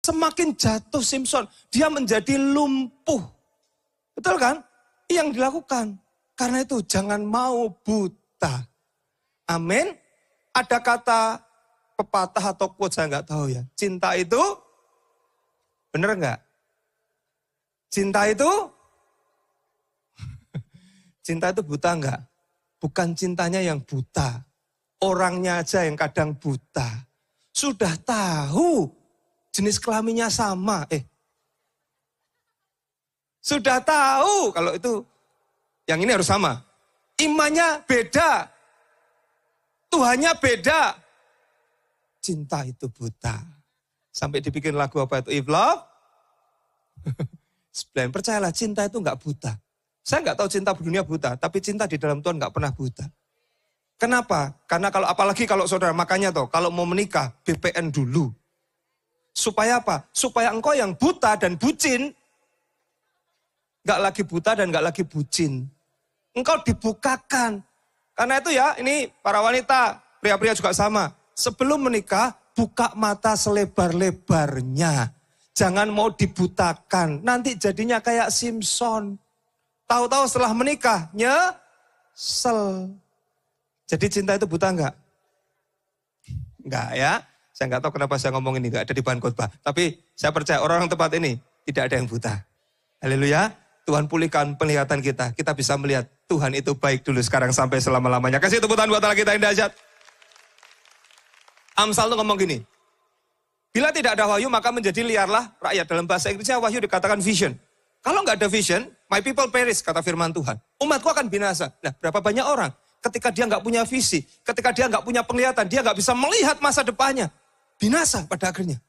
Semakin jatuh Simpson, dia menjadi lumpuh. Betul kan? Yang dilakukan. Karena itu jangan mau buta. Amin. Ada kata pepatah atau quote, saya nggak tahu ya. Cinta itu, bener nggak? Cinta itu, cinta itu buta nggak? Bukan cintanya yang buta. Orangnya aja yang kadang buta. Sudah tahu jenis kelaminnya sama. Sudah tahu kalau itu, yang ini harus sama. Imannya beda. Tuhannya beda. Cinta itu buta. Sampai dibikin lagu apa itu? If love. Percayalah cinta itu enggak buta. Saya enggak tahu cinta dunia buta. Tapi cinta di dalam Tuhan enggak pernah buta. Kenapa? Karena apalagi kalau saudara, makanya kalau mau menikah, BPN dulu. Supaya apa? Supaya engkau yang buta dan bucin, enggak lagi buta dan enggak lagi bucin. Engkau dibukakan. Karena itu ya, ini para wanita, pria-pria juga sama. Sebelum menikah, buka mata selebar-lebarnya. Jangan mau dibutakan. Nanti jadinya kayak Simpson. Tahu-tahu setelah menikah, nyesel. Jadi cinta itu buta enggak? Enggak ya. Saya enggak tahu kenapa saya ngomong ini, enggak ada di bahan khotbah. Tapi saya percaya orang-orang tempat ini tidak ada yang buta. Haleluya. Tuhan pulihkan penglihatan kita. Kita bisa melihat Tuhan itu baik dulu, sekarang sampai selama-lamanya. Kasih tepuk tangan buat Allah kita yang dahsyat. Amsal itu ngomong gini. Bila tidak ada wahyu maka menjadi liarlah rakyat. Dalam bahasa Inggrisnya wahyu dikatakan vision. Kalau nggak ada vision, my people perish, kata firman Tuhan. Umatku akan binasa. Nah, berapa banyak orang ketika dia nggak punya visi, ketika dia nggak punya penglihatan, dia nggak bisa melihat masa depannya. Binasa pada akhirnya.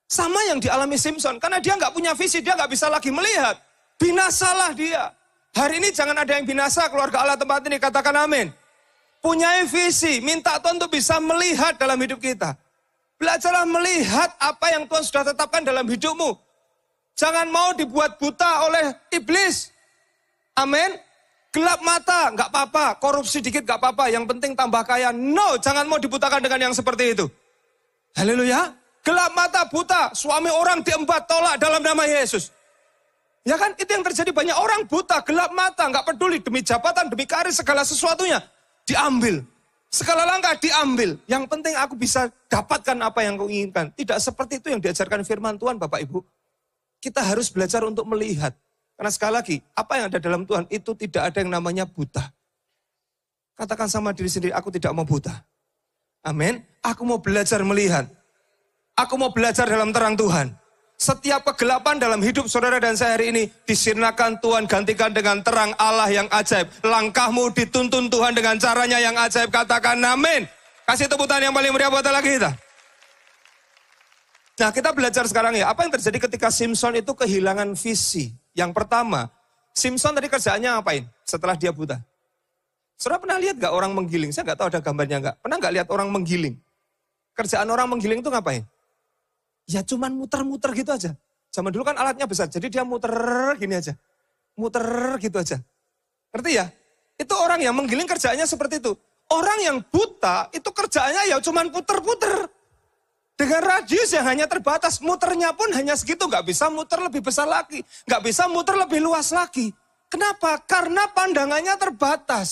Sama yang dialami Simpson, karena dia nggak punya visi, dia nggak bisa lagi melihat. Binasalah dia. Hari ini jangan ada yang binasa, keluarga Allah tempat ini, katakan amin. Punyai visi, minta Tuhan untuk bisa melihat dalam hidup kita. Belajarlah melihat apa yang Tuhan sudah tetapkan dalam hidupmu. Jangan mau dibuat buta oleh iblis. Amin. Gelap mata, nggak apa-apa. Korupsi dikit nggak apa-apa. Yang penting tambah kaya. No, jangan mau dibutakan dengan yang seperti itu. Haleluya. Gelap mata, buta. Suami orang diembat, tolak dalam nama Yesus. Ya kan, itu yang terjadi, banyak orang buta, gelap mata, nggak peduli demi jabatan, demi karir, segala sesuatunya diambil. Segala langkah diambil. Yang penting aku bisa dapatkan apa yang kau inginkan. Tidak seperti itu yang diajarkan firman Tuhan, Bapak Ibu. Kita harus belajar untuk melihat. Karena sekali lagi, apa yang ada dalam Tuhan itu tidak ada yang namanya buta. Katakan sama diri sendiri, aku tidak mau buta. Amin. Aku mau belajar melihat. Aku mau belajar dalam terang Tuhan. Setiap kegelapan dalam hidup saudara dan saya hari ini, disirnakan Tuhan gantikan dengan terang Allah yang ajaib. Langkahmu dituntun Tuhan dengan caranya yang ajaib. Katakan amin. Kasih tepuk tangan yang paling meriah buat Allah kita. Nah, kita belajar sekarang ya, apa yang terjadi ketika Simpson itu kehilangan visi. Yang pertama, Simpson tadi kerjaannya ngapain setelah dia buta? Saudara pernah lihat gak orang menggiling? Saya gak tahu ada gambarnya gak. Pernah gak lihat orang menggiling? Kerjaan orang menggiling itu ngapain? Ya cuman muter-muter gitu aja. Zaman dulu kan alatnya besar, jadi dia muter gini aja. Muter gitu aja. Ngerti ya? Itu orang yang menggiling kerjaannya seperti itu. Orang yang buta itu kerjaannya ya cuman puter-puter. Dengan radius yang hanya terbatas, muternya pun hanya segitu. Gak bisa muter lebih besar lagi. Gak bisa muter lebih luas lagi. Kenapa? Karena pandangannya terbatas.